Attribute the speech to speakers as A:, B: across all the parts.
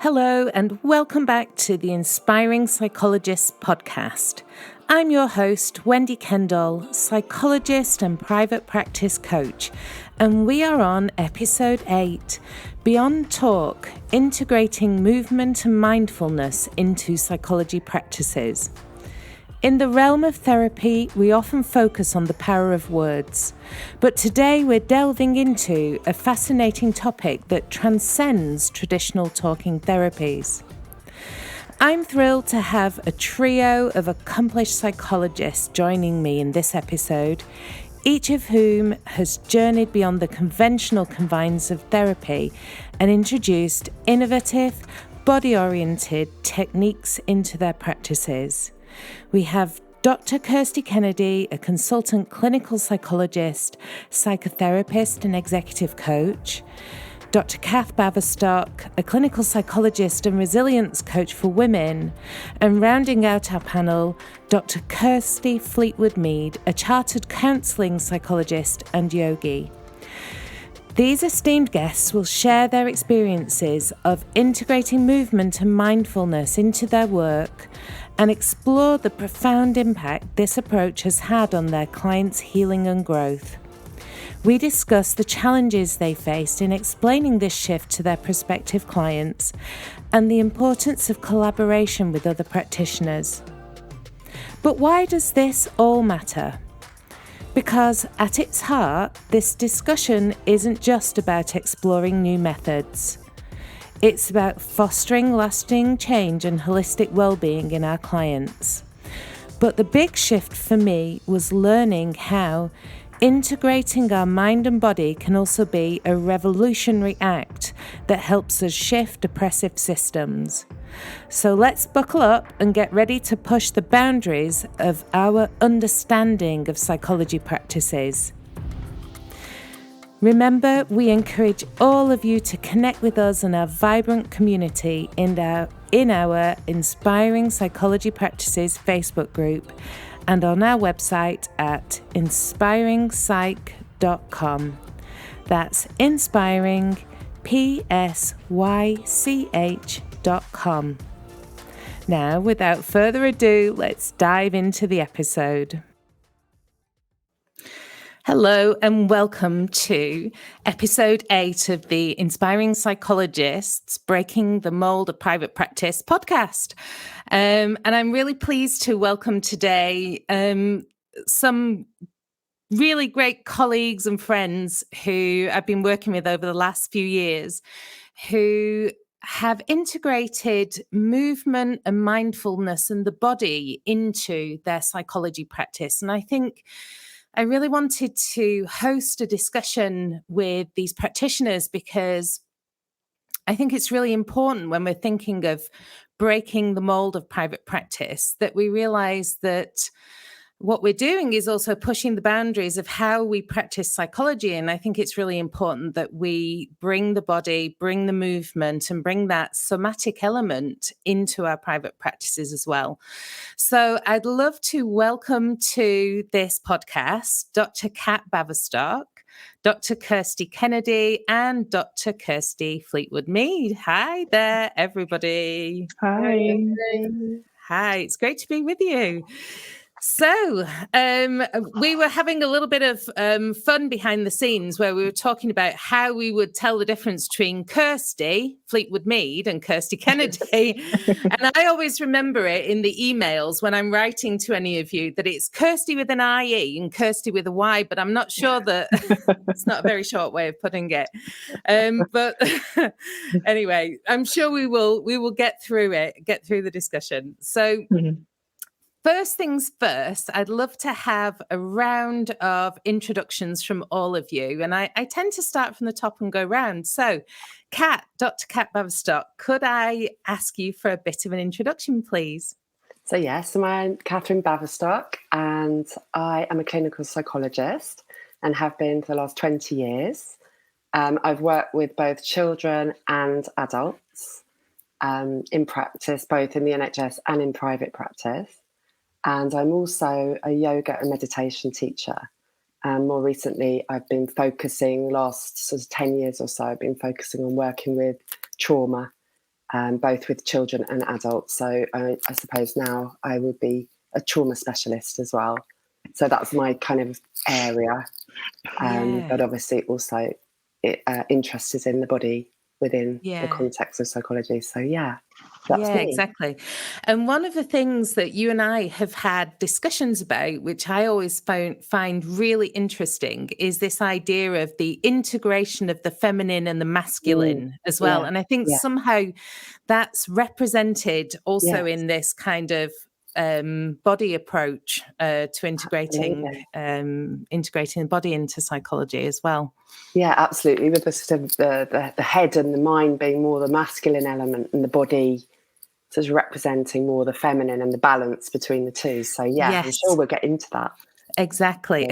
A: Hello and welcome back to the Inspiring Psychologists podcast. I'm your host, Wendy Kendall, psychologist and private practice coach, and we are on episode 8, Beyond Talk, Integrating Movement and Mindfulness into Psychology Practices. In the realm of therapy, we often focus on the power of words, but today we're delving into a fascinating topic that transcends traditional talking therapies. I'm thrilled to have a trio of accomplished psychologists joining me in this episode, each of whom has journeyed beyond the conventional confines of therapy and introduced innovative, body-oriented techniques into their practices. We have Dr. Kirsty Kennedy, a consultant clinical psychologist, psychotherapist and executive coach, Dr. Kath Baverstock, a clinical psychologist and resilience coach for women, and rounding out our panel, Dr. Kirstie Fleetwood Mead, a chartered counselling psychologist and yogi. These esteemed guests will share their experiences of integrating movement and mindfulness into their work and explore the profound impact this approach has had on their clients' healing and growth. We discuss the challenges they faced in explaining this shift to their prospective clients and the importance of collaboration with other practitioners. But why does this all matter? Because at its heart, this discussion isn't just about exploring new methods. It's about fostering lasting change and holistic well-being in our clients. But the big shift for me was learning how integrating our mind and body can also be a revolutionary act that helps us shift oppressive systems. So let's buckle up and get ready to push the boundaries of our understanding of psychology practices. Remember, we encourage all of you to connect with us and our vibrant community in our Inspiring Psychology Practices Facebook group and on our website at inspiringpsych.com. That's inspiring, PSYCH.com. Now, without further ado, let's dive into the episode. Hello and welcome to episode 8 of the Inspiring Psychologists Breaking the Mould of Private Practice podcast. And I'm really pleased to welcome today some really great colleagues and friends who I've been working with over the last few years who have integrated movement and mindfulness and the body into their psychology practice. And I think I really wanted to host a discussion with these practitioners because I think it's really important when we're thinking of breaking the mold of private practice that we realize that what we're doing is also pushing the boundaries of how we practice psychology. And I think it's really important that we bring the body, bring the movement, and bring that somatic element into our private practices as well. So I'd love to welcome to this podcast Dr. Kath Baverstock, Dr. Kirsty Kennedy, and Dr. Kirstie Fleetwood Mead. Hi there, everybody.
B: Hi.
A: Hi, it's great to be with you. So we were having a little bit of fun behind the scenes where we were talking about how we would tell the difference between Kirsty Fleetwood Mead and Kirsty Kennedy. And I always remember it in the emails when I'm writing to any of you that it's Kirsty with an IE and Kirsty with a Y, but I'm not sure that it's not a very short way of putting it. But anyway, I'm sure we will get through the discussion. So first things first, I'd love to have a round of introductions from all of you. And I tend to start from the top and go round. So, Dr. Kath Baverstock, could I ask you for a bit of an introduction, please?
B: So, yes, I'm Catherine Baverstock, and I am a clinical psychologist and have been for the last 20 years. I've worked with both children and adults in practice, both in the NHS and in private practice. And I'm also a yoga and meditation teacher. And more recently, I've been focusing, last sort of 10 years or so, I've been focusing on working with trauma both with children and adults. So I suppose now I would be a trauma specialist as well. So that's my kind of area. But obviously also interested in the body within the context of psychology. So that's me.
A: Exactly. And one of the things that you and I have had discussions about, which I always find really interesting, is this idea of the integration of the feminine and the masculine as well. And I think somehow that's represented also in this kind of body approach to integrating the body into psychology as well.
B: Yeah, absolutely. With the sort of the head and the mind being more the masculine element, and the body sort of representing more the feminine, and the balance between the two. So I'm sure we'll get into that.
A: Exactly.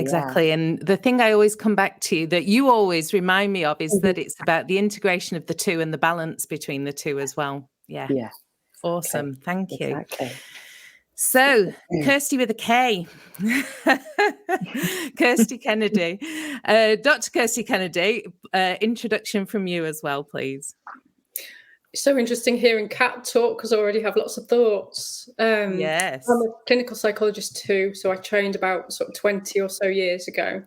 A: And the thing I always come back to that you always remind me of is that it's about the integration of the two and the balance between the two as well. Yeah. Awesome.
B: Okay.
A: Thank you.
B: Exactly.
A: So, Kirsty with a K, Kirsty Kennedy, Dr. Kirsty Kennedy, introduction from you as well, please.
C: It's so interesting hearing Kat talk because I already have lots of thoughts.
A: Yes.
C: I'm a clinical psychologist too, so I trained about sort of 20 or so years ago.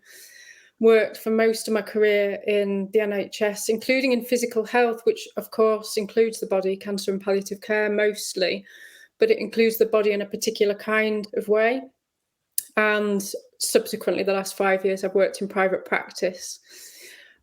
C: Worked for most of my career in the NHS, including in physical health, which of course includes the body, cancer and palliative care mostly, but it includes the body in a particular kind of way. And subsequently, the last 5 years, I've worked in private practice.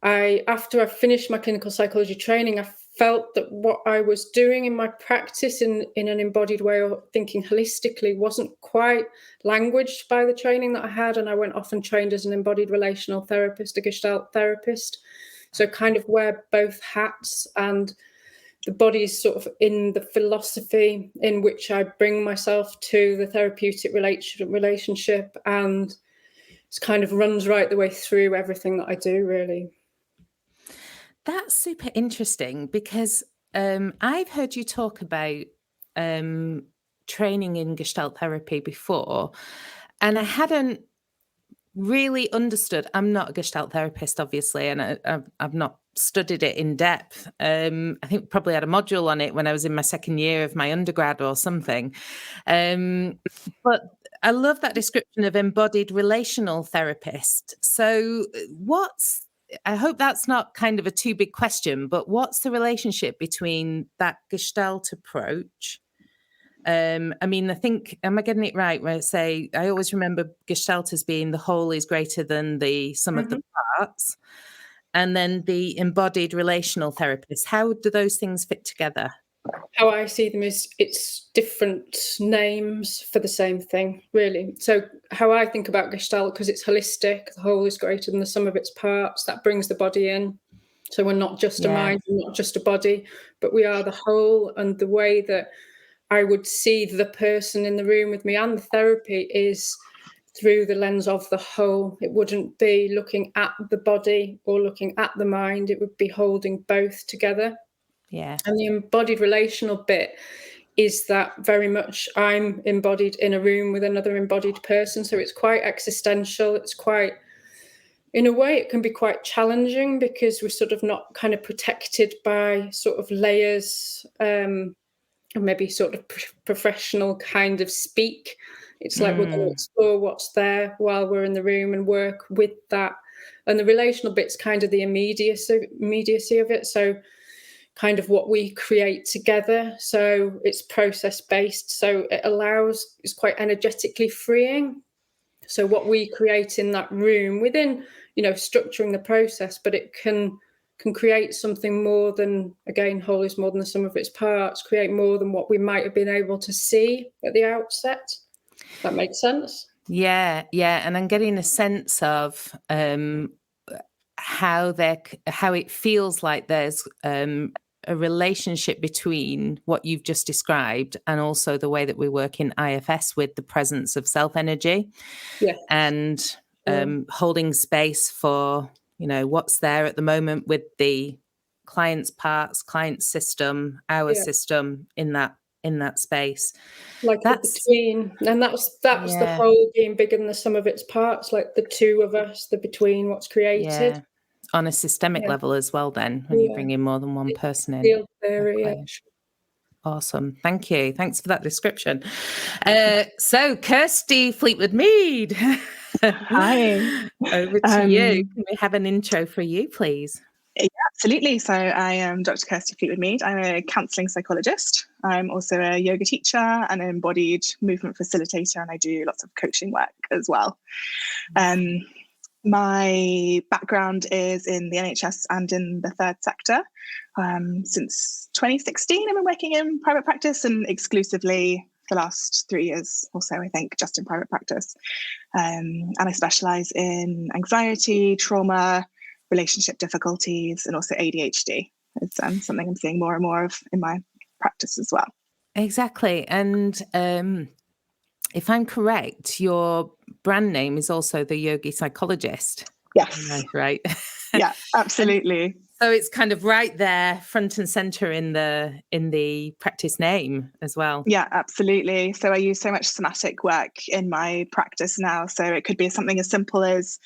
C: After I finished my clinical psychology training, I felt that what I was doing in my practice in an embodied way, or thinking holistically, wasn't quite languaged by the training that I had. And I went off and trained as an embodied relational therapist, a Gestalt therapist. So kind of wear both hats, and the body is sort of in the philosophy in which I bring myself to the therapeutic relationship, and it kind of runs right the way through everything that I do, really.
A: That's super interesting because I've heard you talk about training in Gestalt therapy before, and I hadn't really understood. I'm not a Gestalt therapist, obviously, and I've not studied it in depth. I think probably had a module on it when I was in my second year of my undergrad or something. But I love that description of embodied relational therapist. So I hope that's not kind of a too big question, but what's the relationship between that Gestalt approach? I mean, I think, am I getting it right when I say, I always remember Gestalt as being the whole is greater than the sum of the parts, and then the embodied relational therapist. How do those things fit together?
C: How I see them is it's different names for the same thing, really. So how I think about Gestalt, because it's holistic, the whole is greater than the sum of its parts, that brings the body in. So we're not just a mind, we're not just a body, but we are the whole. And the way that I would see the person in the room with me and the therapy is through the lens of the whole. It wouldn't be looking at the body or looking at the mind. It would be holding both together.
A: Yeah.
C: And the embodied relational bit is that very much I'm embodied in a room with another embodied person. So it's quite existential. It's quite, in a way, it can be quite challenging because we're sort of not kind of protected by sort of layers, and maybe sort of professional kind of speak. It's like we're going to explore what's there while we're in the room and work with that. And the relational bit's kind of the immediacy of it. So kind of what we create together. So it's process-based. So it's quite energetically freeing. So what we create in that room within, structuring the process, but it can create something more than, again, whole is more than the sum of its parts, create more than what we might have been able to see at the outset. That makes sense?
A: Yeah. And I'm getting a sense of how it feels like there's a relationship between what you've just described and also the way that we work in IFS with the presence of self-energy and holding space for, what's there at the moment with the client's parts, client system, our system in that space.
C: Like that's, the between, and that's the whole being bigger than the sum of its parts, like the two of us, the between, what's created.
A: Yeah. On a systemic level as well then, when you bring in more than one person in.
C: Field theory,
A: Awesome. Thank you. Thanks for that description. So Kirstie Fleetwood Mead.
D: Hi.
A: Over to you. Can we have an intro for you, please?
D: Yeah, absolutely. So I am Dr. Kirstie Fleetwood Mead. I'm a counselling psychologist. I'm also a yoga teacher and an embodied movement facilitator, and I do lots of coaching work as well. My background is in the NHS and in the third sector. Since 2016, I've been working in private practice, and exclusively the last 3 years or so, I think, just in private practice. And I specialise in anxiety, trauma, relationship difficulties, and also ADHD. It's something I'm seeing more and more of in my practice as well.
A: Exactly. And if I'm correct, your brand name is also the Yogi Psychologist.
D: Yes.
A: Right.
D: Yeah, absolutely.
A: So it's kind of right there, front and center in the practice name as well.
D: Yeah, absolutely. So I use so much somatic work in my practice now. So it could be something as simple as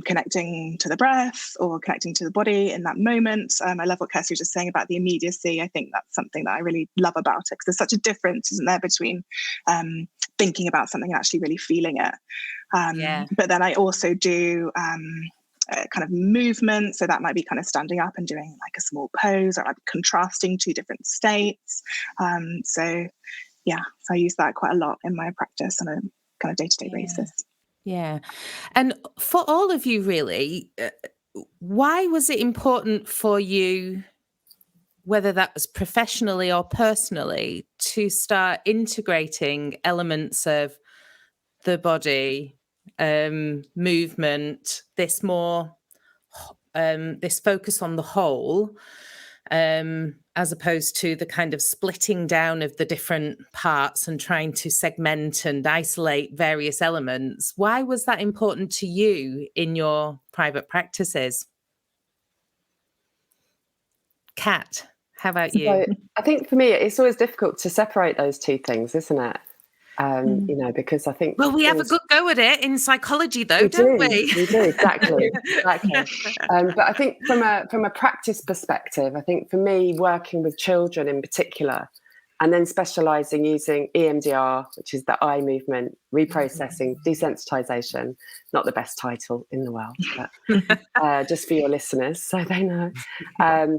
D: connecting to the breath or connecting to the body in that moment. I love what Kirsty was just saying about the immediacy. I think that's something that I really love about it, because there's such a difference, isn't there, between thinking about something and actually really feeling it. But then I also do kind of movement. So that might be kind of standing up and doing like a small pose, or like contrasting two different states. So I use that quite a lot in my practice on a kind of day-to-day basis.
A: Yeah. And for all of you, really, why was it important for you, whether that was professionally or personally, to start integrating elements of the body, movement, this focus on the whole, as opposed to the kind of splitting down of the different parts and trying to segment and isolate various elements? Why was that important to you in your private practices? Kat, how about you?
B: So I think for me, it's always difficult to separate those two things, isn't it? Because I think...
A: Well, we have a good go at it in psychology, though, don't we?
B: We do, exactly. But I think from a practice perspective, I think for me, working with children in particular, and then specialising using EMDR, which is the eye movement, reprocessing, desensitization, not the best title in the world, but just for your listeners so they know.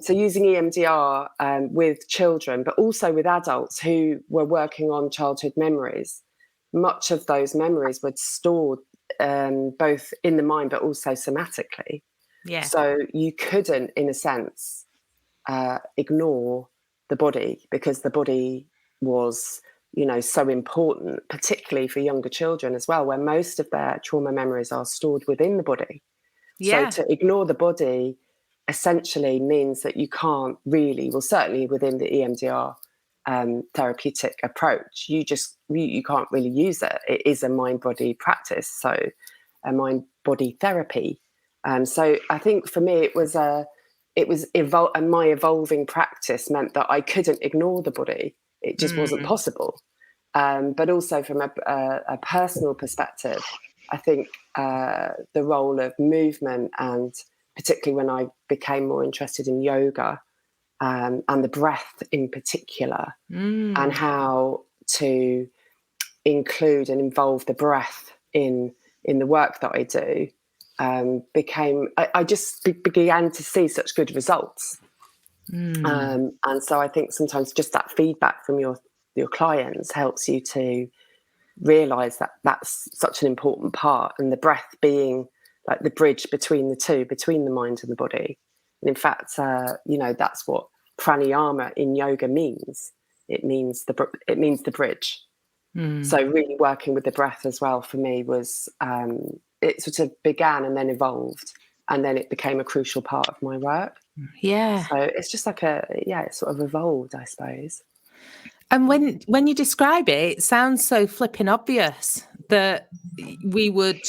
B: So using EMDR with children, but also with adults who were working on childhood memories, much of those memories were stored both in the mind, but also somatically. Yeah. So you couldn't, in a sense, ignore the body, because the body was, so important, particularly for younger children as well, where most of their trauma memories are stored within the body. Yeah. So to ignore the body essentially means that you can't really, well, certainly within the EMDR therapeutic approach, you can't really use it. It is a mind-body practice, so a mind-body therapy. So I think for me, and my evolving practice meant that I couldn't ignore the body. It just wasn't possible. But also from a personal perspective, I think the role of movement, and particularly when I became more interested in yoga and the breath in particular, and how to include and involve the breath in the work that I do, I just began to see such good results. And so I think sometimes just that feedback from your clients helps you to realize that that's such an important part, and the breath being like the bridge between the two, between the mind and the body. And in fact, that's what pranayama in yoga means. It means the bridge. So really working with the breath as well for me was, it sort of began and then evolved, and then it became a crucial part of my work. Yeah. So it's just like it sort of evolved, I suppose.
A: And when you describe it, it sounds so flipping obvious that we would,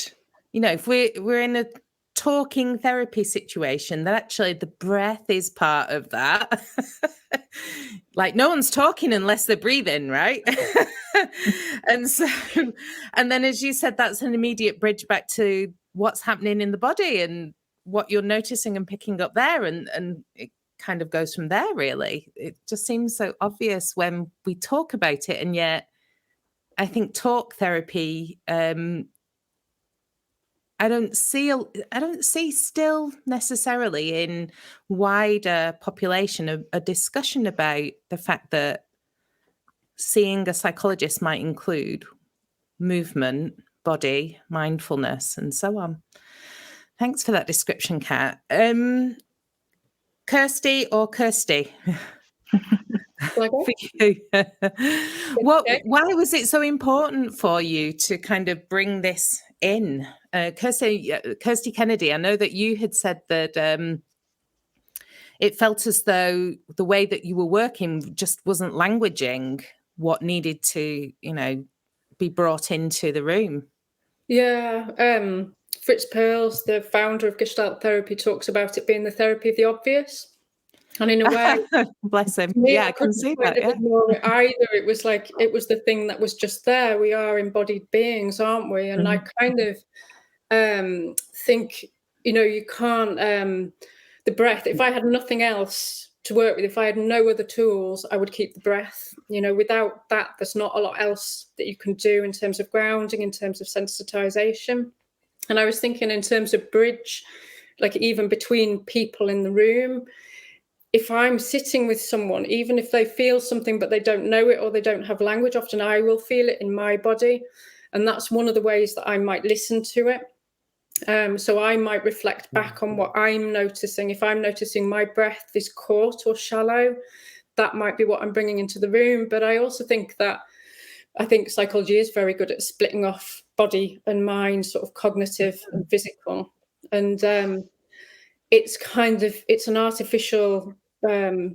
A: if we're in a talking therapy situation, that actually the breath is part of that. Like no one's talking unless they're breathing, right? And then as you said, that's an immediate bridge back to what's happening in the body and what you're noticing and picking up there. And it kind of goes from there, really. It just seems so obvious when we talk about it. And yet I think talk therapy, I don't see still necessarily in wider population a discussion about the fact that seeing a psychologist might include movement, body, mindfulness, and so on. Thanks for that description, Kat. Kirsty or Kirsty? For you. Why was it so important for you to kind of bring this in? Kirsty Kennedy, I know that you had said that it felt as though the way that you were working just wasn't languaging what needed to, be brought into the room.
C: Yeah. Fritz Perls, the founder of Gestalt therapy, talks about it being the therapy of the obvious. And in a way,
A: bless him.
C: Me,
A: I can see that. Yeah.
C: Ignore it either. It was like it was the thing that was just there. We are embodied beings, aren't we? And I kind of think, you can't. The breath. If I had nothing else to work with, if I had no other tools, I would keep the breath. Without that, there's not a lot else that you can do in terms of grounding, in terms of sensitization. And I was thinking in terms of bridge, like even between people in the room. If I'm sitting with someone, even if they feel something but they don't know it or they don't have language, often I will feel it in my body. And that's one of the ways that I might listen to it. So I might reflect back on what I'm noticing. If I'm noticing my breath is caught or shallow, that might be what I'm bringing into the room. But I also think psychology is very good at splitting off body and mind, sort of cognitive and physical. And it's an artificial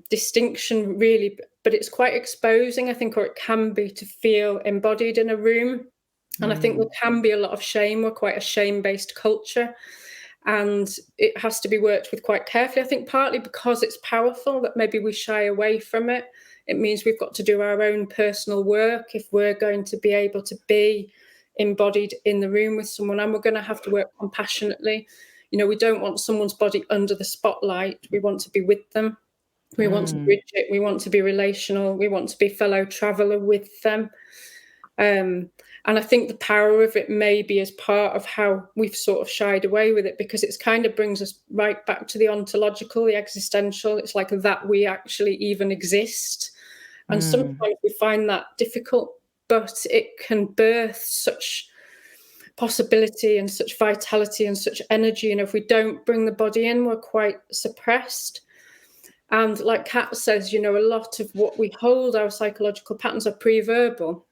C: distinction, really, but it's quite exposing, I think, or it can be, to feel embodied in a room. And I think there can be a lot of shame. We're quite a shame-based culture, and it has to be worked with quite carefully. I think partly because it's powerful that maybe we shy away from it. It means we've got to do our own personal work if we're going to be able to be embodied in the room with someone, and we're going to have to work compassionately. We don't want someone's body under the spotlight. We want to be with them. We want to bridge it. We want to be relational. We want to be fellow traveller with them. And I think the power of it may be as part of how we've sort of shied away with it, because it's kind of brings us right back to the ontological, the existential. It's like that we actually even exist. And sometimes we find that difficult, but it can birth such possibility and such vitality and such energy. And if we don't bring the body in, we're quite suppressed. And like Kat says, a lot of what we hold, our psychological patterns, are pre-verbal.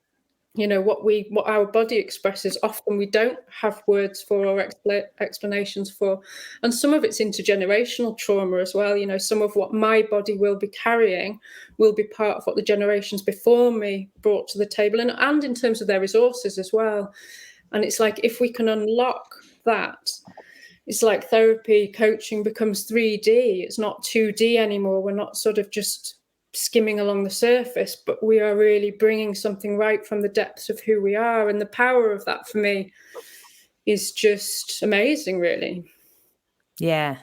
C: What our body expresses, often we don't have words for or explanations for. And some of it's intergenerational trauma as well. Some of what my body will be carrying will be part of what the generations before me brought to the table, and in terms of their resources as well. And it's like, if we can unlock that, it's like therapy, coaching becomes 3D. It's not 2D anymore. We're not sort of just skimming along the surface, but we are really bringing something right from the depths of who we are. And the power of that for me is just amazing, really.
A: Yeah.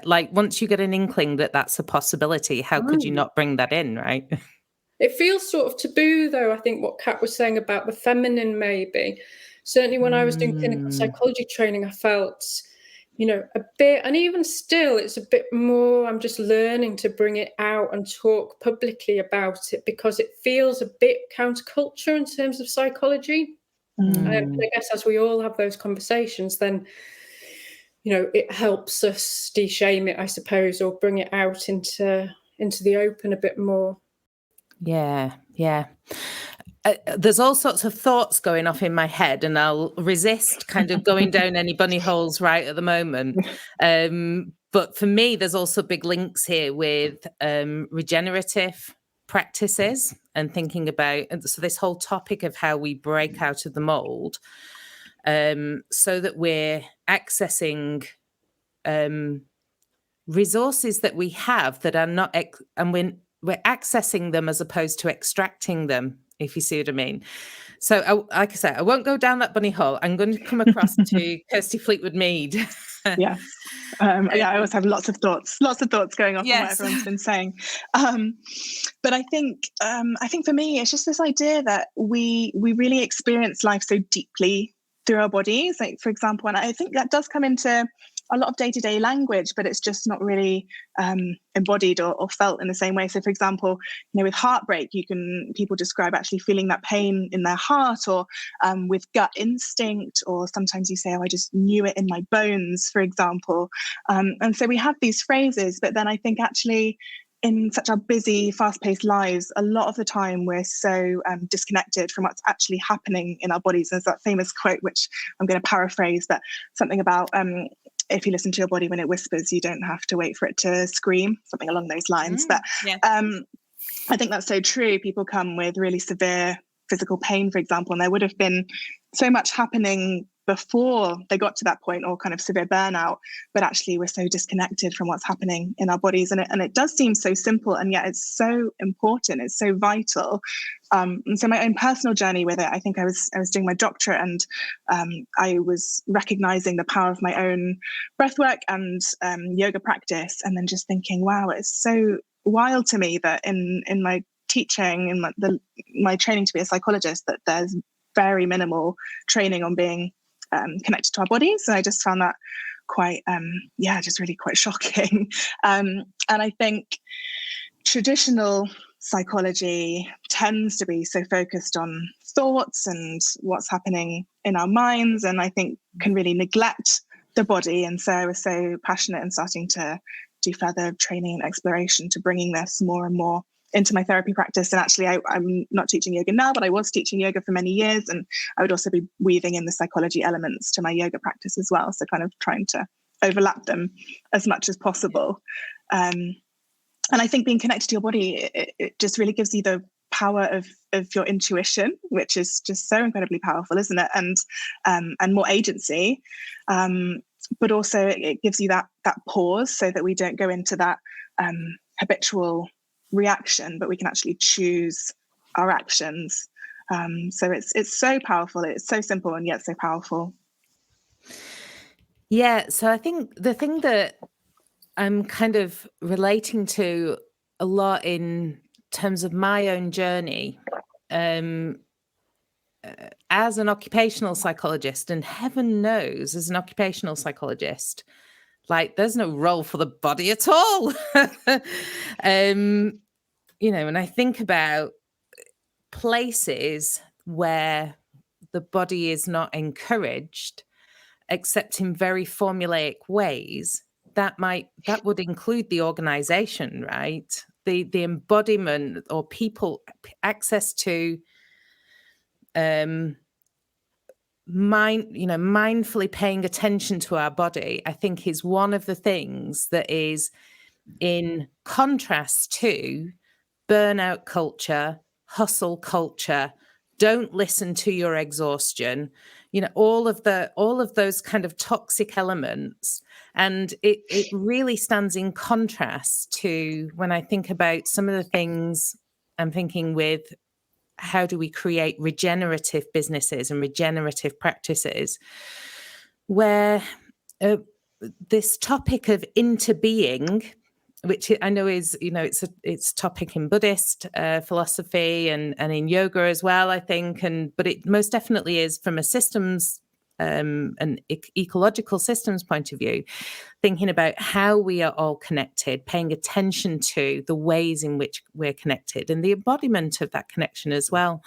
A: Like once you get an inkling that that's a possibility, how could you not bring that in, right?
C: It feels sort of taboo, though, I think, what Kat was saying about the feminine, maybe. Certainly when I was doing clinical psychology training, I felt, a bit, and even still, it's a bit more, I'm just learning to bring it out and talk publicly about it, because it feels a bit counterculture in terms of psychology. I guess as we all have those conversations, then, it helps us de-shame it, I suppose, or bring it out into the open a bit more.
A: Yeah. There's all sorts of thoughts going off in my head, and I'll resist kind of going down any bunny holes right at the moment. But for me, there's also big links here with regenerative practices and thinking about, so this whole topic of how we break out of the mold, so that we're accessing resources that we have that are not, and we're accessing them as opposed to extracting them if you see what I mean. So, like I said, I won't go down that bunny hole. I'm going to come across to Kirstie Fleetwood Mead.
D: Yes. I always have lots of thoughts going off on what
A: Yes.
D: everyone's been saying. But I think for me, it's just this idea that we really experience life so deeply through our bodies. Like, for example, and I think that does come into a lot of day-to-day language, but it's just not really embodied or felt in the same way. So, for example, with heartbreak, people describe actually feeling that pain in their heart, or with gut instinct, or sometimes you say, "Oh, I just knew it in my bones," for example. And so we have these phrases, but then I think actually, in such our busy, fast-paced lives, a lot of the time we're so disconnected from what's actually happening in our bodies. There's that famous quote, which I'm going to paraphrase, but something about if you listen to your body when it whispers, you don't have to wait for it to scream, something along those lines. But I think that's so true. People come with really severe physical pain, for example, and there would have been so much happening before they got to that point, or kind of severe burnout, but actually we're so disconnected from what's happening in our bodies. And it does seem so simple, and yet it's so important, it's so vital. And so my own personal journey with it, I think I was doing my doctorate, and I was recognizing the power of my own breathwork and yoga practice, and then just thinking, wow, it's so wild to me that in my teaching, in my training to be a psychologist, that there's very minimal training on being connected to our bodies. And I just found that quite, just really quite shocking. And I think traditional psychology tends to be so focused on thoughts and what's happening in our minds, and I think can really neglect the body. And so I was so passionate in starting to do further training and exploration to bringing this more and more into my therapy practice. And actually, I'm not teaching yoga now, but I was teaching yoga for many years, and I would also be weaving in the psychology elements to my yoga practice as well. So kind of trying to overlap them as much as possible. And I think being connected to your body, it just really gives you the power of your intuition, which is just so incredibly powerful, isn't it? And more agency. But also it gives you that pause, so that we don't go into that habitual reaction, but we can actually choose our actions. So it's so powerful. It's so simple and yet so powerful.
A: Yeah. So I think the thing that I'm kind of relating to a lot in terms of my own journey, as an occupational psychologist, and heaven knows, as an occupational psychologist, like there's no role for the body at all. When I think about places where the body is not encouraged, except in very formulaic ways, that would include the organization, right? The embodiment, or people access to mindfully paying attention to our body, I think is one of the things that is in contrast to burnout culture, hustle culture, don't listen to your exhaustion, all of those kind of toxic elements. And it really stands in contrast to when I think about some of the things I'm thinking with, how do we create regenerative businesses and regenerative practices, where this topic of interbeing, which I know is, it's a topic in Buddhist philosophy and in yoga as well, I think, but it most definitely is from a systems and ecological systems point of view, thinking about how we are all connected, paying attention to the ways in which we're connected and the embodiment of that connection as well.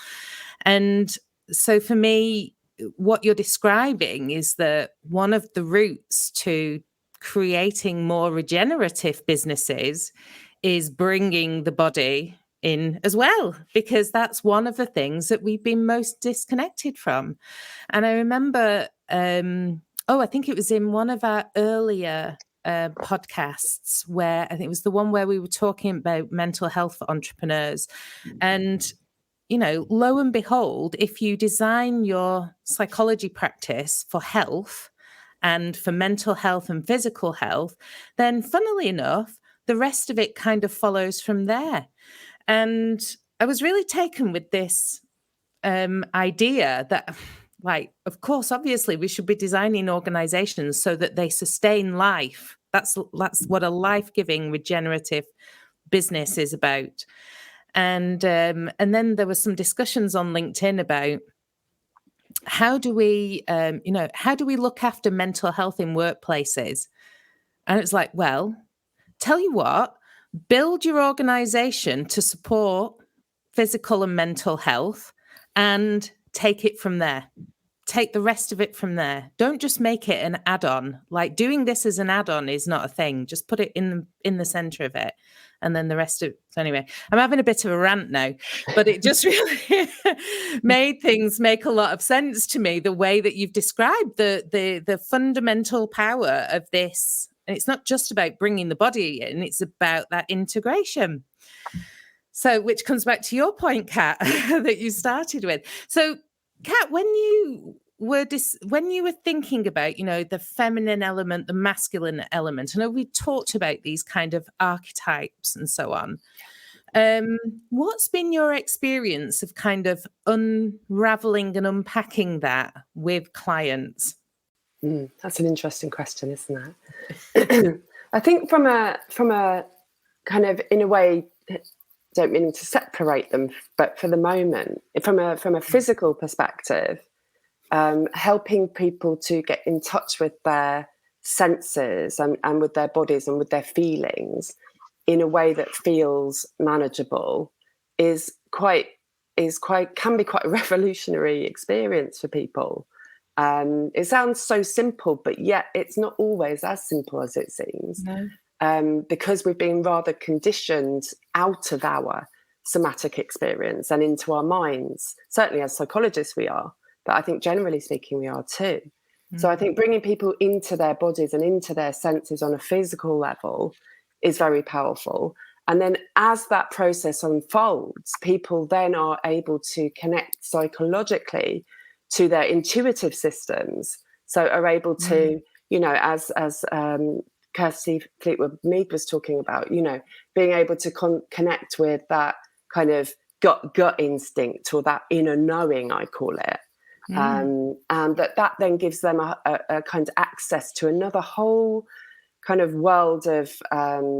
A: And so for me, what you're describing is that one of the routes to creating more regenerative businesses is bringing the body in as well, because that's one of the things that we've been most disconnected from. And I remember, I think it was in one of our earlier podcasts, where I think it was the one where we were talking about mental health for entrepreneurs. And, lo and behold, if you design your psychology practice for health and for mental health and physical health, then funnily enough, the rest of it kind of follows from there. And I was really taken with this idea that, like, of course, obviously, we should be designing organizations so that they sustain life. That's what a life-giving, regenerative business is about. And then there were some discussions on LinkedIn about how do we look after mental health in workplaces? And it's like, well, tell you what, build your organization to support physical and mental health and take it from there. Take the rest of it from there. Don't just make it an add-on. Like, doing this as an add-on is not a thing. Just put it in the center of it, and then the rest of. So anyway, I'm having a bit of a rant now, but it just really made things make a lot of sense to me. The way that you've described the fundamental power of this. And it's not just about bringing the body in; it's about that integration. So, which comes back to your point, Kat, that you started with. So, Kat, when you were thinking about, the feminine element, the masculine element, I know we talked about these kind of archetypes and so on. What's been your experience of kind of unraveling and unpacking that with clients?
B: That's an interesting question, isn't it? I think from a kind of, in a way, don't mean to separate them, but for the moment, from a physical perspective, helping people to get in touch with their senses and with their bodies and with their feelings in a way that feels manageable can be quite a revolutionary experience for people. It sounds so simple, but yet it's not always as simple as it seems.
A: No.
B: Because we've been rather conditioned out of our somatic experience and into our minds. Certainly as psychologists we are, but I think generally speaking we are too. So I think bringing people into their bodies and into their senses on a physical level is very powerful. And then as that process unfolds, people then are able to connect psychologically to their intuitive systems. So are able to, as Kirstie Fleetwood Mead was talking about, being able to connect with that kind of gut instinct, or that inner knowing, I call it. And that then gives them a kind of access to another whole kind of world of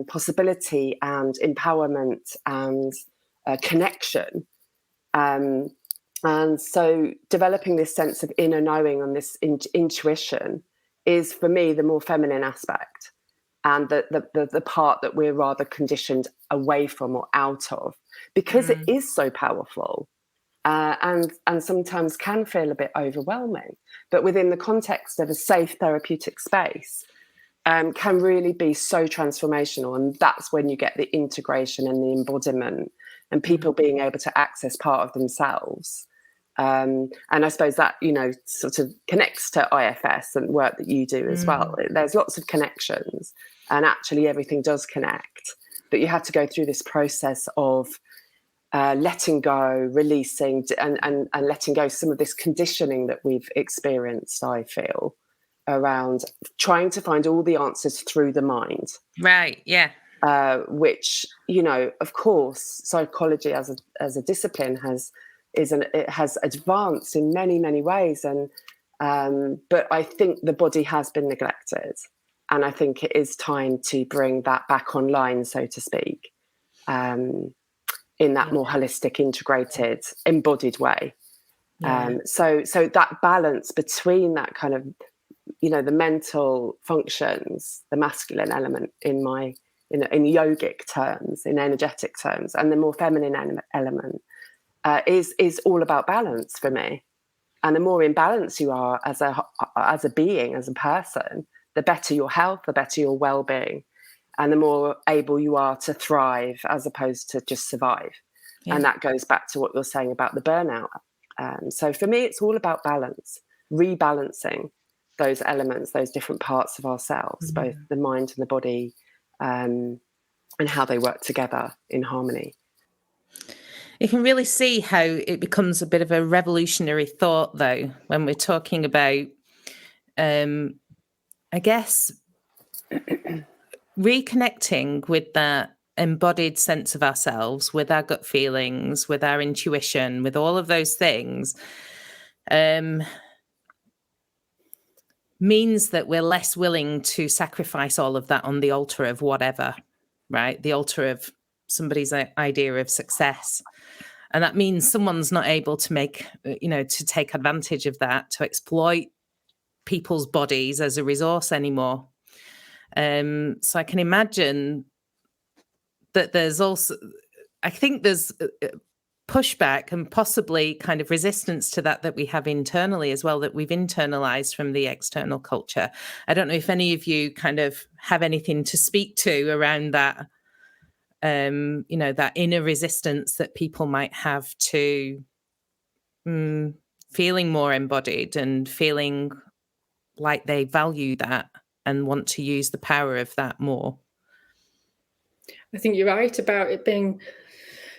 B: possibility and empowerment and connection. And so developing this sense of inner knowing and this intuition is, for me, the more feminine aspect, and the part that we're rather conditioned away from or out of, because it is so powerful and sometimes can feel a bit overwhelming. But within the context of a safe therapeutic space, can really be so transformational. And that's when you get the integration and the embodiment and people being able to access part of themselves. And I suppose that, sort of connects to IFS and work that you do as well. There's lots of connections, and actually everything does connect. But you have to go through this process of letting go, releasing, and letting go some of this conditioning that we've experienced, I feel, around trying to find all the answers through the mind.
A: Right, yeah.
B: Which, of course, psychology as a discipline it has advanced in many, many ways, and but I think the body has been neglected, and I think it is time to bring that back online, so to speak, in that more holistic, integrated, embodied way. So that balance between that kind of, the mental functions, the masculine element in yogic terms, in energetic terms, and the more feminine element. Is all about balance for me. And the more in balance you are as a being, as a person, the better your health, the better your well-being, and the more able you are to thrive as opposed to just survive. And that goes back to what you're saying about the burnout. So for me, it's all about balance, rebalancing those elements, those different parts of ourselves, both the mind and the body, and how they work together in harmony.
A: You can really see how it becomes a bit of a revolutionary thought, though, when we're talking about, I guess, reconnecting with that embodied sense of ourselves, with our gut feelings, with our intuition, with all of those things, means that we're less willing to sacrifice all of that on the altar of whatever, right? The altar of somebody's idea of success. And that means someone's not able to make, to take advantage of that, to exploit people's bodies as a resource anymore. So I can imagine that there's also, I think there's pushback and possibly kind of resistance to that we have internally as well, that we've internalized from the external culture. I don't know if any of you kind of have anything to speak to around that, that inner resistance that people might have to feeling more embodied and feeling like they value that and want to use the power of that more.
C: I think you're right about it being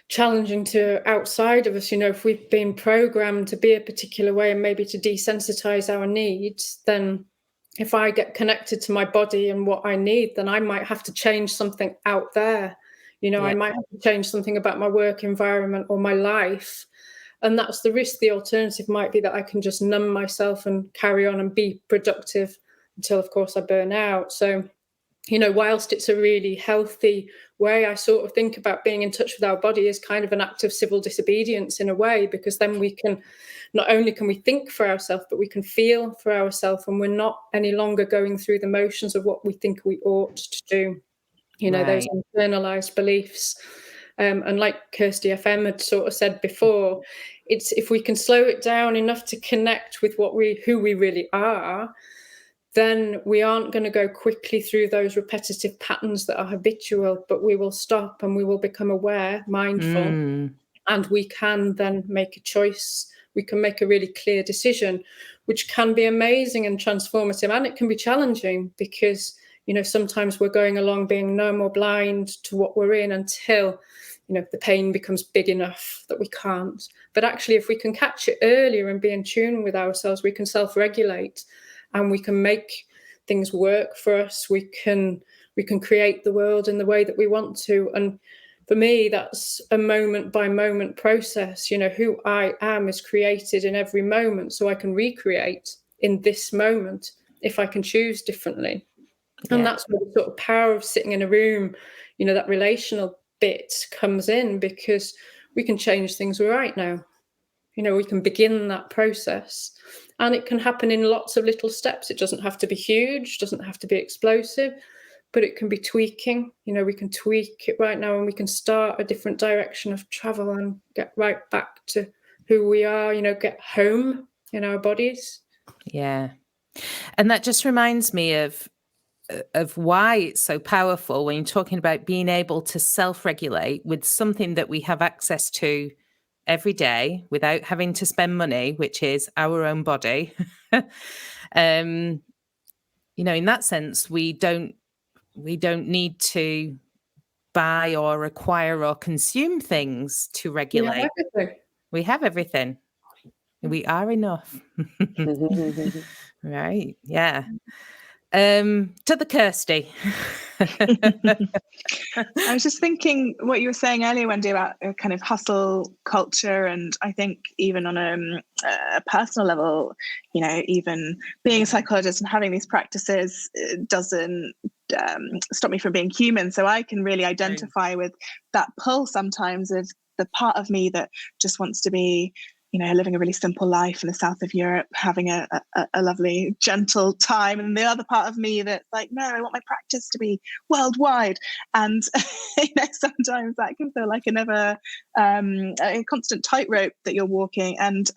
C: challenging to outside of us. If we've been programmed to be a particular way and maybe to desensitize our needs, then if I get connected to my body and what I need, then I might have to change something out there. I might have to change something about my work environment or my life. And that's the risk. The alternative might be that I can just numb myself and carry on and be productive until, of course, I burn out. So, whilst it's a really healthy way, I sort of think about being in touch with our body as kind of an act of civil disobedience in a way, because then we can, not only can we think for ourselves, but we can feel for ourselves, and we're not any longer going through the motions of what we think we ought to do. Those internalized beliefs. And like Kirsty FM had sort of said before, it's if we can slow it down enough to connect with who we really are, then we aren't going to go quickly through those repetitive patterns that are habitual, but we will stop and we will become aware, mindful, and we can then make a choice. We can make a really clear decision, which can be amazing and transformative, and it can be challenging because, sometimes we're going along being numb or blind to what we're in until, the pain becomes big enough that we can't. But actually, if we can catch it earlier and be in tune with ourselves, we can self-regulate and we can make things work for us. We can create the world in the way that we want to. And for me, that's a moment by moment process. Who I am is created in every moment, so I can recreate in this moment if I can choose differently. Yeah. And that's where the sort of power of sitting in a room, that relational bit comes in, because we can change things right now. We can begin that process, and it can happen in lots of little steps. It doesn't have to be huge, doesn't have to be explosive, but it can be tweaking. We can tweak it right now, and we can start a different direction of travel and get right back to who we are, get home in our bodies.
A: Yeah. And that just reminds me of why it's so powerful when you're talking about being able to self-regulate with something that we have access to every day without having to spend money, which is our own body. In that sense, we don't need to buy or acquire or consume things to regulate. We have everything. We are enough. Right. Yeah. To the Kirsty.
D: I was just thinking what you were saying earlier, Wendy, about a kind of hustle culture, and I think even on a personal level, even being a psychologist and having these practices doesn't stop me from being human. So I can really identify with that pull sometimes of the part of me that just wants to be, living a really simple life in the south of Europe, having a lovely, gentle time. And the other part of me that's like, no, I want my practice to be worldwide. And, sometimes that can feel like a constant tightrope that you're walking. And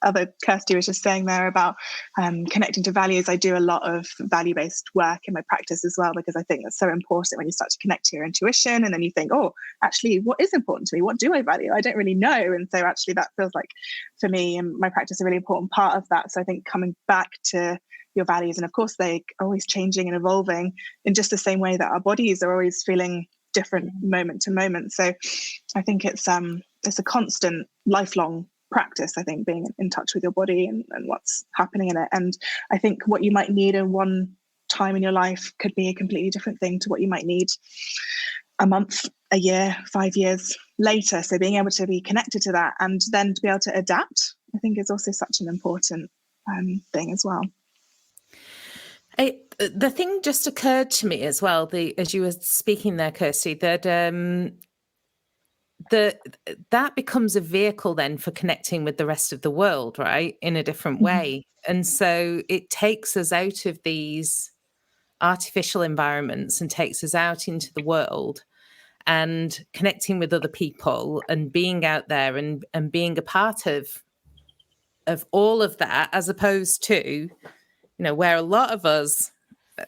D: other Kirsty was just saying there about connecting to values. I do a lot of value-based work in my practice as well, because I think that's so important when you start to connect to your intuition, and then you think, oh, actually, what is important to me? What do I value? I don't really know. And so actually that feels like, for me and my practice, a really important part of that. So I think coming back to your values, and of course they're always changing and evolving in just the same way that our bodies are always feeling different moment to moment. So I think it's a constant, lifelong practice, I think, being in touch with your body and what's happening in it. And I think what you might need in one time in your life could be a completely different thing to what you might need a month, a year, 5 years later. So being able to be connected to that and then to be able to adapt, I think is also such an important thing as well.
A: The thing just occurred to me as well, as you were speaking there, Kirsty, that that becomes a vehicle then for connecting with the rest of the world, right, in a different way. And so it takes us out of these artificial environments and takes us out into the world and connecting with other people and being out there and being a part of all of that, as opposed to, where a lot of us,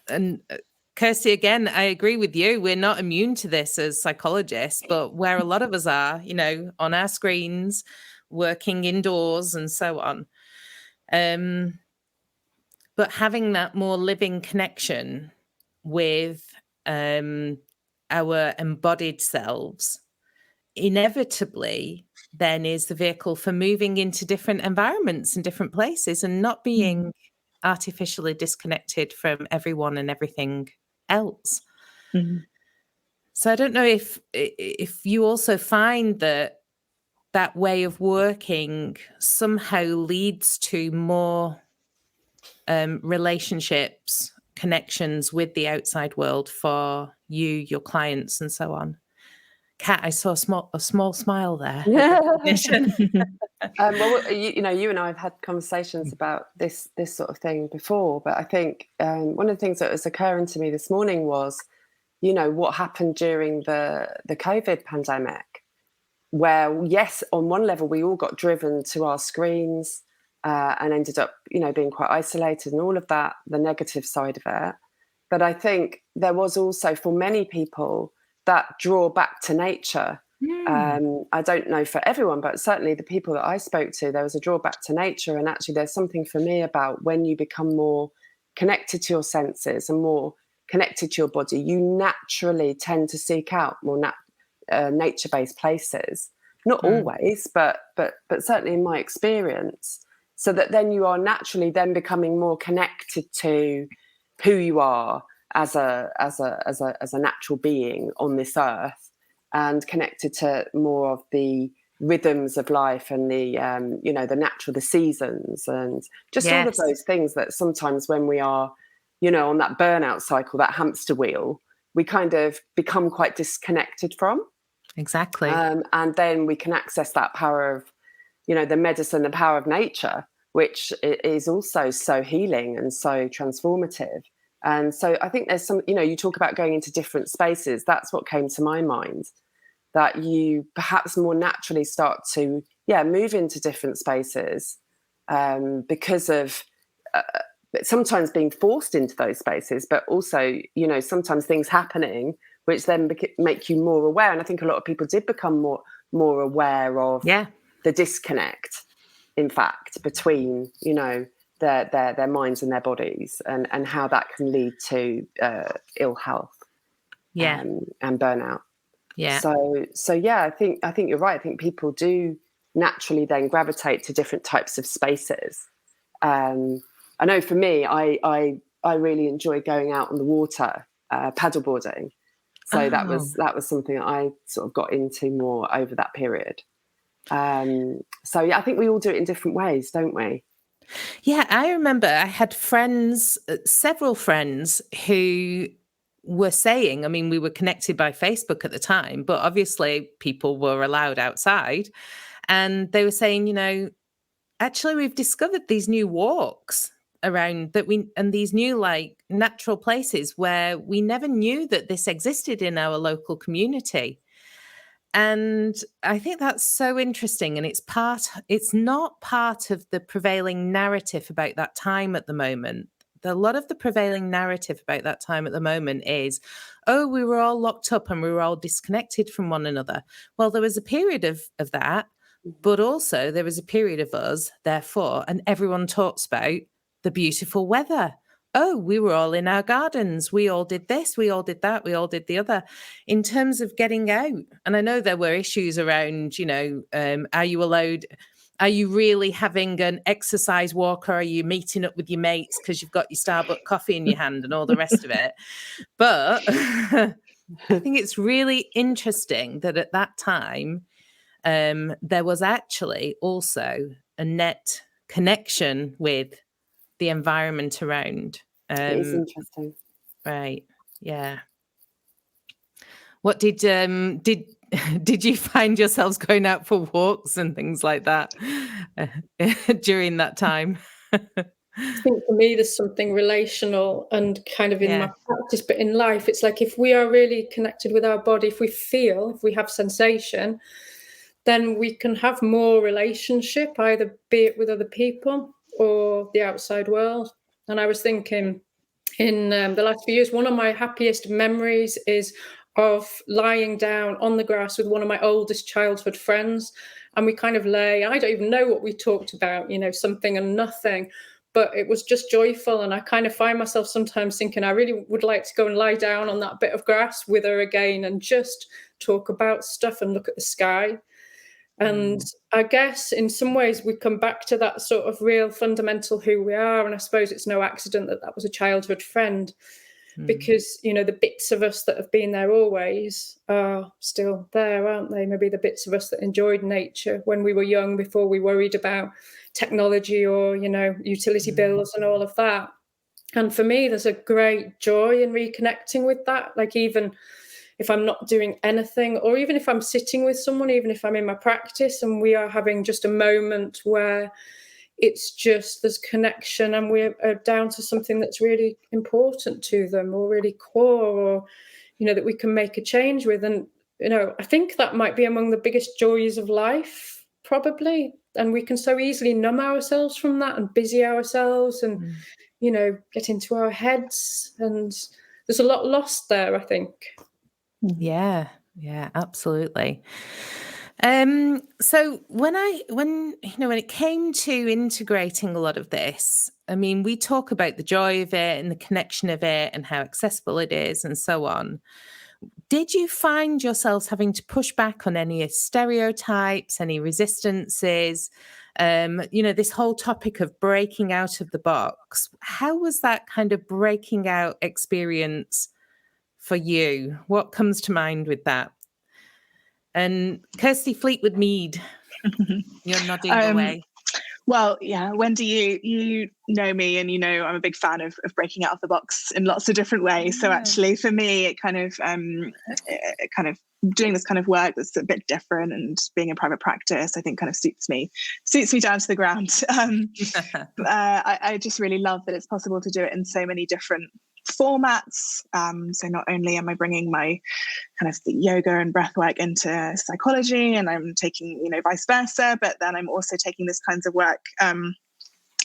A: and Kirsty, again, I agree with you, we're not immune to this as psychologists, but where a lot of us are, on our screens, working indoors and so on. But having that more living connection with our embodied selves inevitably then is the vehicle for moving into different environments and different places and not being artificially disconnected from everyone and everything else. So I don't know if you also find that way of working somehow leads to more relationships, connections with the outside world for you, your clients, and so on. Kat, I saw a small smile there.
B: Well, you and I have had conversations about this sort of thing before, but I think one of the things that was occurring to me this morning was, what happened during the COVID pandemic, where, yes, on one level, we all got driven to our screens and ended up, being quite isolated and all of that, the negative side of it. But I think there was also, for many people, that draw back to nature. I don't know for everyone, but certainly the people that I spoke to, there was a drawback to nature. And actually, there's something for me about when you become more connected to your senses and more connected to your body, you naturally tend to seek out more nature-based places. Not always, but certainly in my experience. So that then you are naturally then becoming more connected to who you are as a natural being on this earth, and connected to more of the rhythms of life and the the seasons and just all of those things that sometimes when we are on that burnout cycle, that hamster wheel, we kind of become quite disconnected from.
A: Exactly.
B: And then we can access that power of the medicine, the power of nature, which is also so healing and so transformative. And so I think there's some, you talk about going into different spaces. That's what came to my mind, that you perhaps more naturally start to, move into different spaces because of sometimes being forced into those spaces, but also, sometimes things happening, which then make you more aware. And I think a lot of people did become more aware of the disconnect, in fact, between, their minds and their bodies, and how that can lead to ill health and burnout. So I think you're right. I think people do naturally then gravitate to different types of spaces. I know for me, I really enjoy going out on the water, paddleboarding. So that was something that I sort of got into more over that period. So I think we all do it in different ways, don't we?
A: Yeah, I remember I had friends, several friends who were saying, I mean, we were connected by Facebook at the time, but obviously people were allowed outside. And they were saying, actually, we've discovered these new walks around and these new natural places where we never knew that this existed in our local community. And I think that's so interesting. And it's not part of the prevailing narrative about that time at the moment. A lot of the prevailing narrative about that time at the moment is, we were all locked up and we were all disconnected from one another. Well, there was a period of that, but also there was a period of us, therefore, and everyone talks about the beautiful weather. We were all in our gardens. We all did this, we all did that, we all did the other. In terms of getting out, and I know there were issues around, are you allowed, are you really having an exercise walk, or are you meeting up with your mates because you've got your Starbucks coffee in your hand and all the rest of it? But I think it's really interesting that at that time, there was actually also a net connection with the environment around.
B: It is interesting.
A: Right. Yeah. What did you find yourselves going out for walks and things like that during that time?
C: I think for me, there's something relational and kind of in my practice, but in life, it's like if we are really connected with our body, if we have sensation, then we can have more relationship, either be it with other people or the outside world. And I was thinking in the last few years, one of my happiest memories is of lying down on the grass with one of my oldest childhood friends. And we kind of lay, I don't even know what we talked about, something and nothing. But it was just joyful. And I kind of find myself sometimes thinking I really would like to go and lie down on that bit of grass with her again and just talk about stuff and look at the sky. And I guess in some ways we come back to that sort of real fundamental who we are. And I suppose it's no accident that that was a childhood friend, because, the bits of us that have been there always are still there, aren't they? Maybe the bits of us that enjoyed nature when we were young, before we worried about technology or, utility bills and all of that. And for me, there's a great joy in reconnecting with that. Like, even if I'm not doing anything, or even if I'm sitting with someone, even if I'm in my practice and we are having just a moment where it's just there's connection and we're down to something that's really important to them or really core, or, that we can make a change with. And, I think that might be among the biggest joys of life, probably. And we can so easily numb ourselves from that and busy ourselves and, get into our heads. And there's a lot lost there, I think.
A: Yeah, absolutely. So when it came to integrating a lot of this, I mean, we talk about the joy of it and the connection of it and how accessible it is and so on. Did you find yourselves having to push back on any stereotypes, any resistances? This whole topic of breaking out of the box. How was that kind of breaking out experience for you? What comes to mind with that? And Kirstie Fleetwood Mead, you're nodding away.
D: Well, yeah, Wendy, you know me, and I'm a big fan of breaking out of the box in lots of different ways. Yeah. So actually, for me, it kind of doing this kind of work that's a bit different, and being in private practice, I think, kind of suits me down to the ground. I just really love that it's possible to do it in so many different formats. So not only am I bringing my kind of the yoga and breathwork into psychology, and I'm taking, vice versa, but then I'm also taking this kinds of work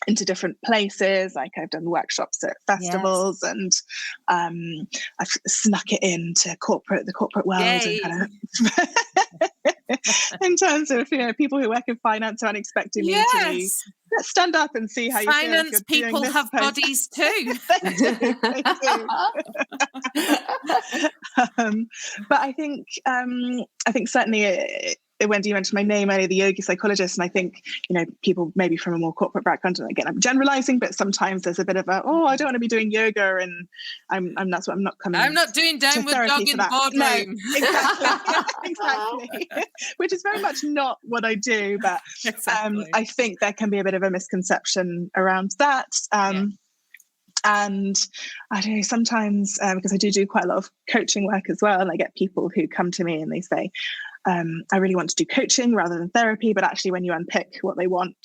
D: into different places. Like, I've done workshops at festivals, and I've snuck it into the corporate world. Yay. And kind of in terms of people who work in finance who aren't expecting me to be, let's stand up and see how you feel.
A: Finance people have bodies too.
D: They do. But I think certainly, Wendy, you mentioned my name earlier, the yogi psychologist, and I think, people maybe from a more corporate background, and again, I'm generalizing, but sometimes there's a bit of I don't want to be doing yoga, and I'm not coming.
A: I'm not doing downward dog in the boardroom.
D: No, exactly. Which is very much not what I do, but exactly. I think there can be a bit of a misconception around that. And I don't know, sometimes, because I do quite a lot of coaching work as well, and I get people who come to me and they say, I really want to do coaching rather than therapy, but actually when you unpick what they want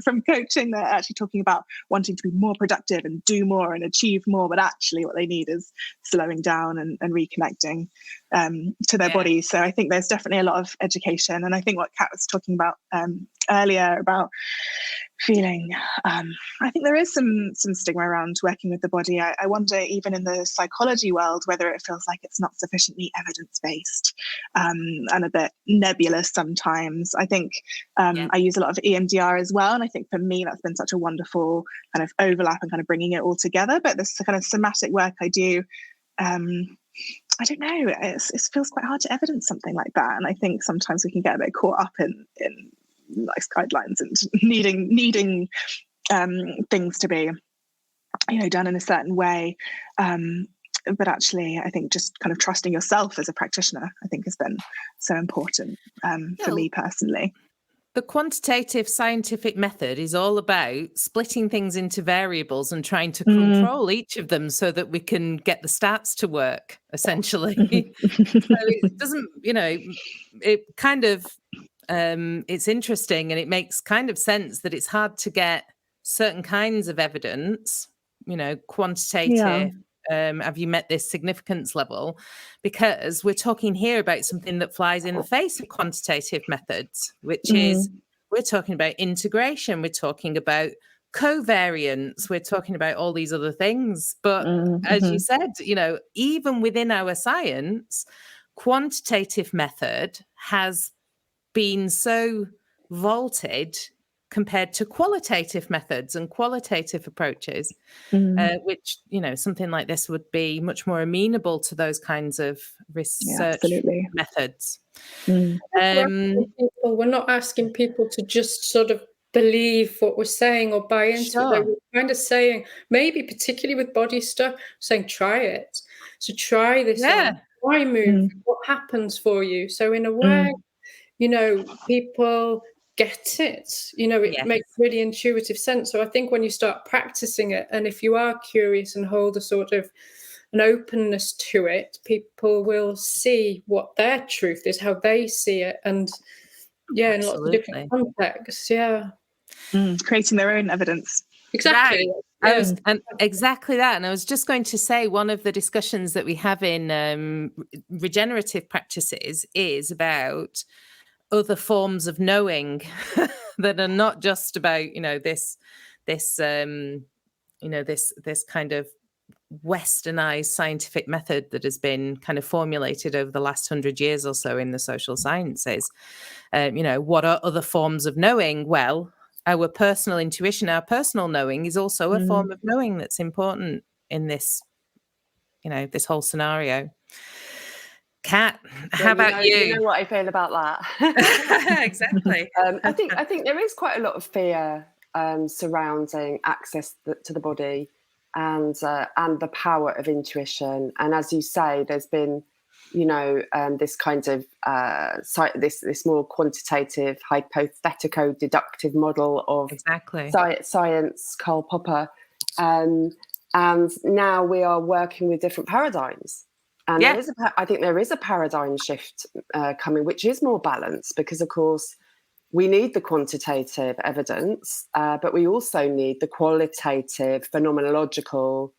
D: from coaching, they're actually talking about wanting to be more productive and do more and achieve more, but actually what they need is slowing down and reconnecting to their body. So I think there's definitely a lot of education. And I think what Kat was talking about earlier about feeling, I think there is some stigma around working with the body. I wonder, even in the psychology world, whether it feels like it's not sufficiently evidence-based and a bit nebulous sometimes. I think I use a lot of EMDR as well, and I think for me that's been such a wonderful kind of overlap and kind of bringing it all together. But this kind of somatic work I do, I don't know, it feels quite hard to evidence something like that, and I think sometimes we can get a bit caught up in nice guidelines and needing things to be done in a certain way. but actually I think just kind of trusting yourself as a practitioner, I think, has been so important for me personally.
A: The quantitative scientific method is all about splitting things into variables and trying to control each of them so that we can get the stats to work, essentially. So it doesn't, it kind of, it's interesting, and it makes kind of sense that it's hard to get certain kinds of evidence, quantitative. Have you met this significance level? Because we're talking here about something that flies in the face of quantitative methods, which is we're talking about integration, we're talking about covariance, we're talking about all these other things. But as you said, even within our science, quantitative method has been so vaulted compared to qualitative methods and qualitative approaches, which, something like this would be much more amenable to those kinds of research methods.
C: We're not asking people to just sort of believe what we're saying or buy into it. We're kind of saying, maybe particularly with body stuff, saying, try it. So try this on, try move, what happens for you? So in a way, people get it, it makes really intuitive sense. So I think when you start practicing it, and if you are curious and hold a sort of an openness to it, people will see what their truth is, how they see it, and in lots of different contexts.
D: Creating their own evidence.
C: Exactly.
A: Right. Exactly that. And I was just going to say, one of the discussions that we have in regenerative practices is about other forms of knowing that are not just about this kind of westernized scientific method that has been kind of formulated over the last 100 years or so in the social sciences. What are other forms of knowing? Well, our personal intuition, our personal knowing is also a form of knowing that's important in this this whole scenario. Kat, how about you?
B: You know what I feel about that.
A: Exactly.
B: I think there is quite a lot of fear surrounding access to the body and the power of intuition. And as you say, there's been, this kind of this more quantitative, hypothetico-deductive model of science, Karl Popper, and now we are working with different paradigms. And I think there is a paradigm shift coming, which is more balanced, because, of course, we need the quantitative evidence, but we also need the qualitative, phenomenological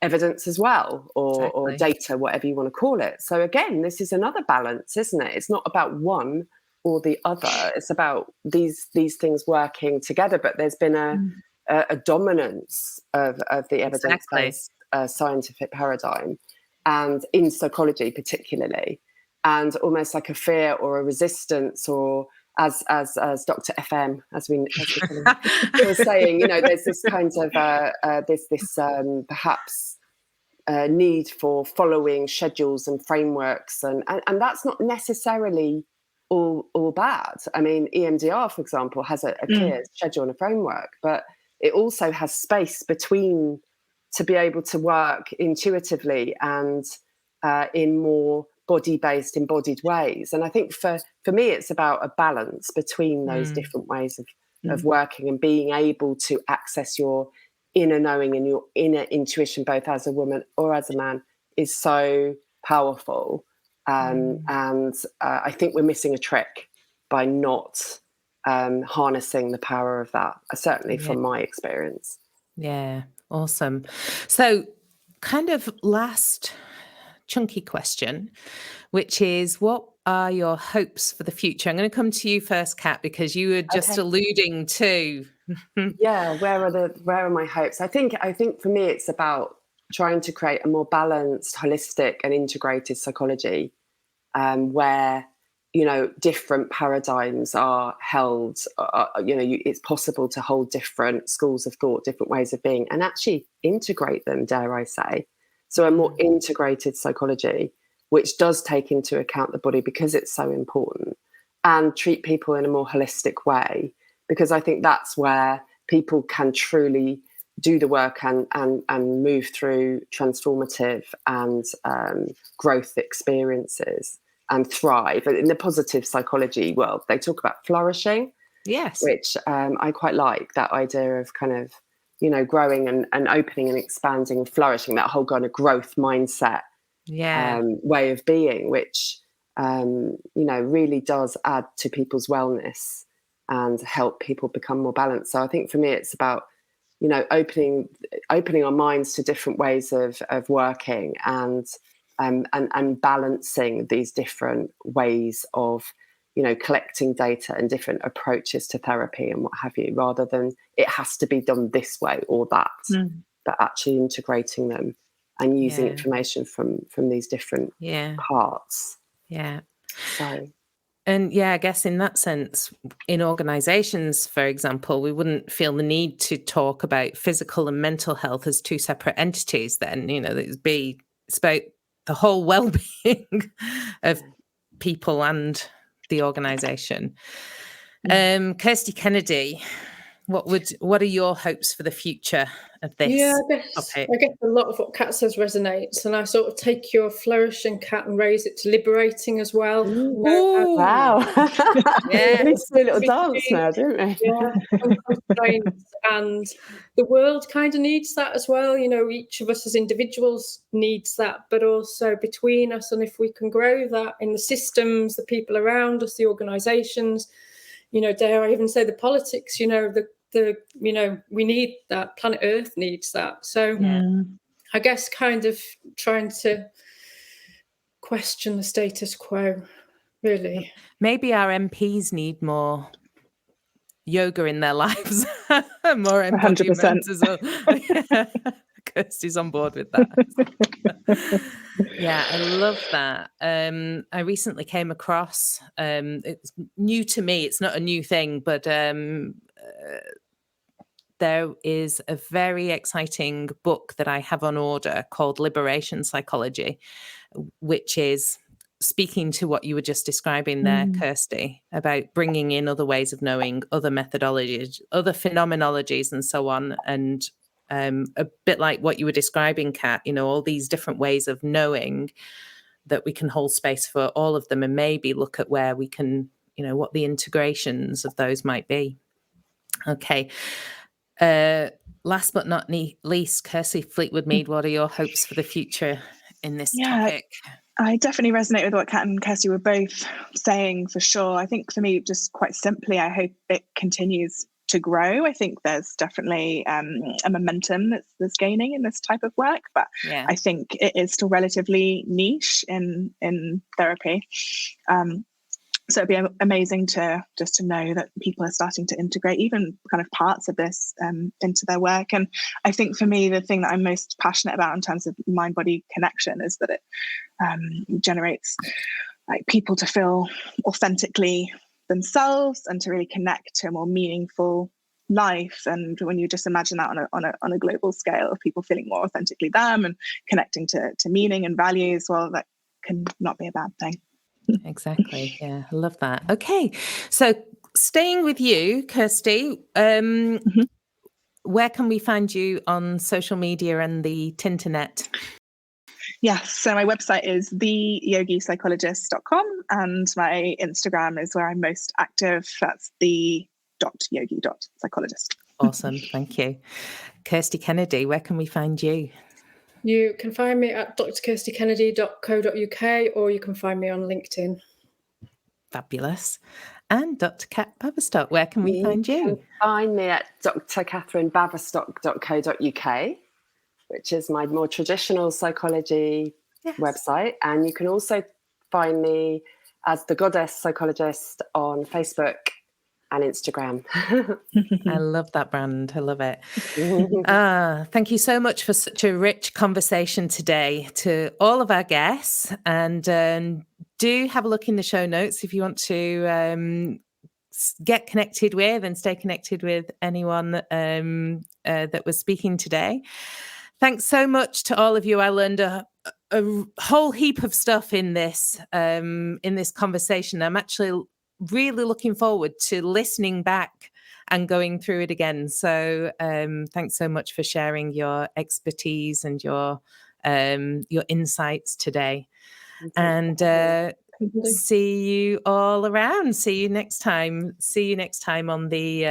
B: evidence as well, or data, whatever you want to call it. So, again, this is another balance, isn't it? It's not about one or the other. It's about these things working together. But there's been a dominance of the evidence-based scientific paradigm, and in psychology particularly, and almost like a fear or a resistance, or as Dr. FM, as we was saying, there's this kind of this perhaps need for following schedules and frameworks, and that's not necessarily all bad. I mean, EMDR, for example, has a clear schedule and a framework, but it also has space between to be able to work intuitively and in more body-based, embodied ways. And I think for me, it's about a balance between those different ways of working, and being able to access your inner knowing and your inner intuition, both as a woman or as a man, is so powerful. And I think we're missing a trick by not harnessing the power of that, certainly from my experience.
A: Yeah, awesome. So kind of last chunky question, which is, what are your hopes for the future? I'm going to come to you first, Kat, because you were just alluding to.
B: Where are my hopes? I think for me, it's about trying to create a more balanced, holistic and integrated psychology, where different paradigms are held. It's possible to hold different schools of thought, different ways of being, and actually integrate them, dare I say. So a more integrated psychology, which does take into account the body, because it's so important, and treat people in a more holistic way, because I think that's where people can truly do the work and move through transformative and growth experiences and thrive. In the positive psychology world, they talk about flourishing.
A: Yes.
B: Which I quite like, that idea of kind of, growing and opening and expanding and flourishing, that whole kind of growth mindset way of being, which, really does add to people's wellness and help people become more balanced. So I think for me, it's about, opening our minds to different ways of working and balancing these different ways of, collecting data and different approaches to therapy and what have you, rather than it has to be done this way or that, but actually integrating them and using information from these different parts.
A: Yeah.
B: So.
A: And I guess in that sense, in organisations, for example, we wouldn't feel the need to talk about physical and mental health as two separate entities then, that it's about the whole well-being of people and the organisation. Kirsty Kennedy, what are your hopes for the future of this topic?
C: I guess a lot of what Kat says resonates, and I sort of take your flourishing, Kat, and raise it to liberating as well.
B: Wow.
A: Yeah.
B: We just do a little dance now, don't we?
C: Yeah. And the world kind of needs that as well. Each of us as individuals needs that, but also between us. And if we can grow that in the systems, the people around us, the organisations, dare I even say the politics, we need that. Planet Earth needs that. So I guess kind of trying to question the status quo, really.
A: Maybe our MPs need more yoga in their lives, more embodiment
D: 100%.
A: as well. Kirsty's on board with that. Yeah, I love that. I recently came across, it's new to me, it's not a new thing, but there is a very exciting book that I have on order called Liberation Psychology, which is speaking to what you were just describing there, Kirsty, about bringing in other ways of knowing, other methodologies, other phenomenologies and so on. And a bit like what you were describing, Kat, all these different ways of knowing, that we can hold space for all of them and maybe look at where we can, what the integrations of those might be. Okay. Last but not least, Kirstie Fleetwood Mead, what are your hopes for the future in this topic?
D: I definitely resonate with what Kat and Kirsty were both saying, for sure. I think for me, just quite simply, I hope it continues to grow. I think there's definitely a momentum that's gaining in this type of work, but I think it is still relatively niche in therapy. So it'd be amazing to know that people are starting to integrate even kind of parts of this into their work. And I think for me, the thing that I'm most passionate about in terms of mind-body connection is that it generates like people to feel authentically themselves and to really connect to a more meaningful life. And when you just imagine that on a global scale of people feeling more authentically them and connecting to meaning and values, well, that can not be a bad thing.
A: Exactly. Yeah, I love that. Okay, so staying with you, Kirsty, where can we find you on social media and the Tinternet?
D: Yes, so my website is theyogipsychologist.com and my Instagram is where I'm most active. That's the.yogi.psychologist.
A: Awesome, thank you. Kirsty Kennedy, where can we find you?
C: You can find me at drkirstikennedy.co.uk or you can find me on LinkedIn.
A: Fabulous. And Dr. Kat Baverstock, where can we find you?
B: You can find me at drkatherinebaverstock.co.uk, which is my more traditional psychology website. And you can also find me as the Goddess Psychologist on Facebook and Instagram.
A: I love that brand. I love it. Thank you so much for such a rich conversation today to all of our guests. And do have a look in the show notes if you want to get connected with and stay connected with anyone that was speaking today. Thanks so much to all of you. I learned a whole heap of stuff in this conversation. I'm actually really looking forward to listening back and going through it again. So thanks so much for sharing your expertise and your insights today. And see you all around. See you next time. See you next time on the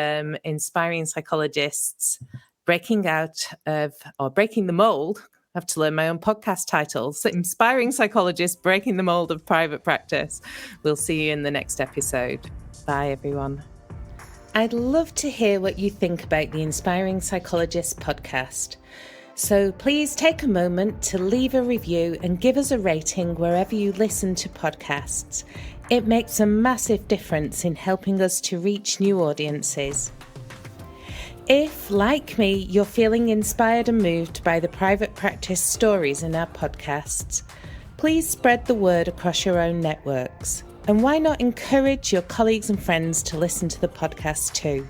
A: Inspiring Psychologists Breaking the Mould. I have to learn my own podcast titles. Inspiring Psychologists Breaking the Mould of Private Practice. We'll see you in the next episode. Bye, everyone. I'd love to hear what you think about the Inspiring Psychologists podcast. So please take a moment to leave a review and give us a rating wherever you listen to podcasts. It makes a massive difference in helping us to reach new audiences. If, like me, you're feeling inspired and moved by the private practice stories in our podcasts, please spread the word across your own networks. And why not encourage your colleagues and friends to listen to the podcast too?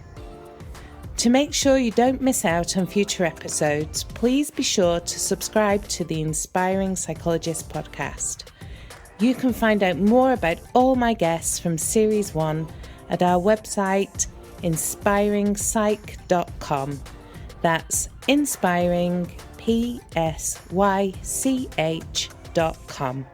A: To make sure you don't miss out on future episodes, please be sure to subscribe to the Inspiring Psychologist podcast. You can find out more about all my guests from Series 1 at our website, inspiringpsych.com. That's inspiringpsych.com.